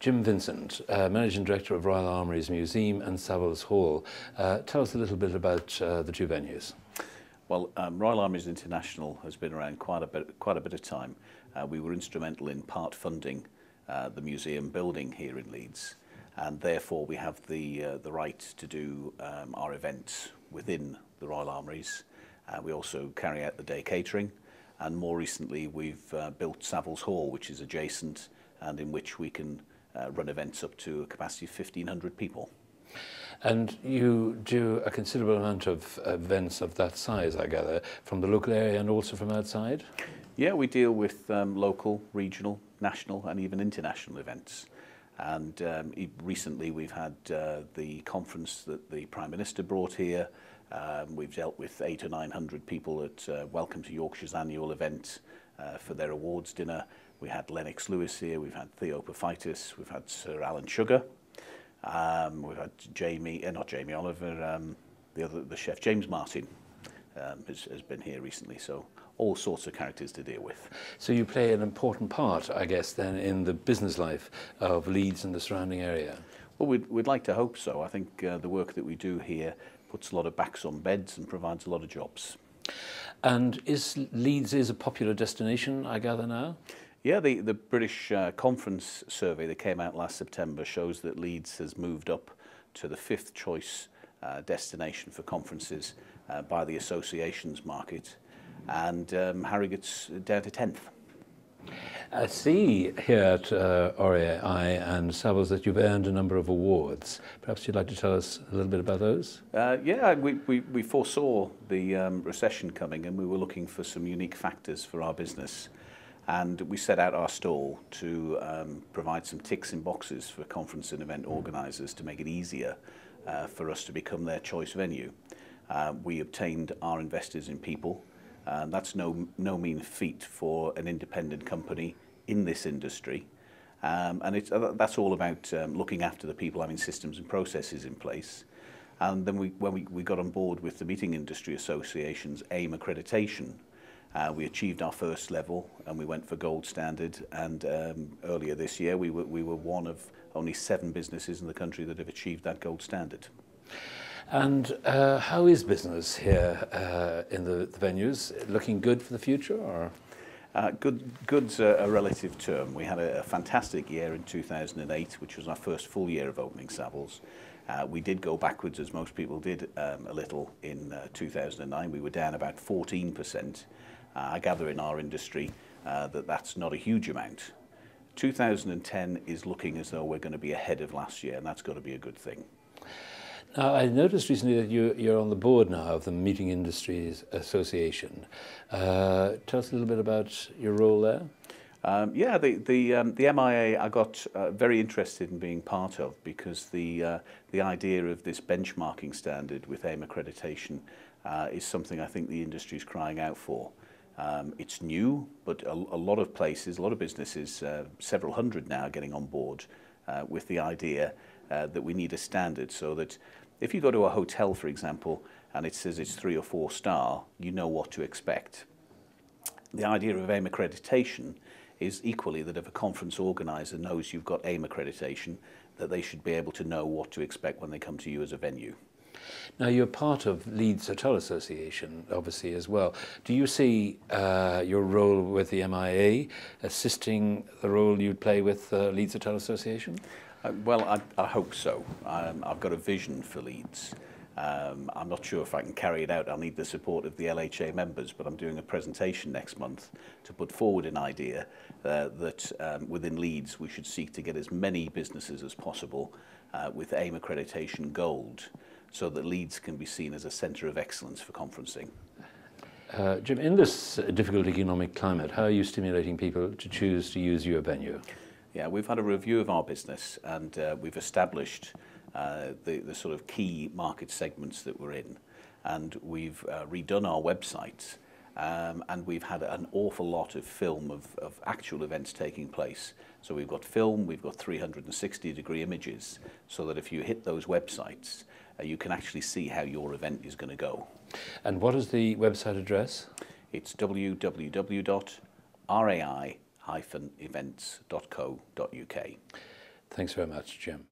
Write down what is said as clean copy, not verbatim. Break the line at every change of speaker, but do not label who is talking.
Jim Vincent, Managing Director of Royal Armouries Museum and Saviles Hall. Tell us a little bit about the two venues.
Well, Royal Armouries International has been around quite a bit of time. We were instrumental in part funding the museum building here in Leeds, and therefore we have the right to do our events within the Royal Armouries. We also carry out the day catering, and more recently we've built Saviles Hall, which is adjacent and in which we can run events up to a capacity of 1,500 people.
And you do a considerable amount of events of that size, I gather, from the local area and also from outside?
Yeah, we deal with local, regional, national and even international events. And recently we've had the conference that the Prime Minister brought here. We've dealt with 800 or 900 people at Welcome to Yorkshire's annual event for their awards dinner. We had Lennox Lewis here, we've had Theo Paphitis, we've had Sir Alan Sugar, we've had not Jamie Oliver, the chef James Martin has been here recently, so all sorts of characters to deal with.
So you play an important part, I guess, then in the business life of Leeds and the surrounding area?
Well, we'd like to hope so. I think the work that we do here puts a lot of backs on beds and provides a lot of jobs.
And Leeds is a popular destination, I gather now?
Yeah, the British Conference survey that came out last September shows that Leeds has moved up to the 5th choice destination for conferences by the associations market, and Harrogate's down to 10th.
I see here at RAI and Saviles that you've earned a number of awards. Perhaps you'd like to tell us a little bit about those?
Yeah, we foresaw the recession coming, and we were looking for some unique factors for our business. And we set out our stall to provide some ticks in boxes for conference and event organisers to make it easier for us to become their choice venue. We obtained our investors in people. That's no mean feat for an independent company in this industry. And that's all about looking after the people, having systems and processes in place. And then when we got on board with the Meeting Industry Association's AIM accreditation, we achieved our first level and we went for gold standard, and earlier this year we were one of only 7 businesses in the country that have achieved that gold standard.
And how is business here in the venues? Looking good for the future, or?
Good's a relative term. We had a fantastic year in 2008, which was our first full year of opening Saviles. We did go backwards, as most people did, a little in 2009. We were down about 14%. I gather in our industry that's not a huge amount. 2010 is looking as though we're going to be ahead of last year, and that's got to be a good thing.
Now, I noticed recently that you're on the board now of the Meeting Industries Association. Tell us a little bit about your role there.
Yeah, the MIA I got very interested in being part of, because the idea of this benchmarking standard with AIM accreditation is something I think the industry is crying out for. It's new, but a lot of places, a lot of businesses, several hundred now are getting on board with the idea that we need a standard, so that if you go to a hotel, for example, and it says it's 3 or 4 star, you know what to expect. The idea of AIM accreditation is equally that if a conference organizer knows you've got AIM accreditation, that they should be able to know what to expect when they come to you as a venue.
Now, you're part of Leeds Hotel Association, obviously, as well. Do you see your role with the MIA assisting the role you'd play with Leeds Hotel Association?
Well, I hope so. I've got a vision for Leeds. I'm not sure if I can carry it out. I'll need the support of the LHA members, but I'm doing a presentation next month to put forward an idea that within Leeds we should seek to get as many businesses as possible with AIM accreditation gold, so that Leeds can be seen as a centre of excellence for conferencing.
Jim, in this difficult economic climate, how are you stimulating people to choose to use your venue?
Yeah, we've had a review of our business, and we've established the sort of key market segments that we're in, and we've redone our website, and we've had an awful lot of film of actual events taking place. So we've got film, we've got 360-degree images, so that if you hit those websites, you can actually see how your event is going to go.
And what is the website address?
It's www.rai-events.co.uk.
Thanks very much, Jim.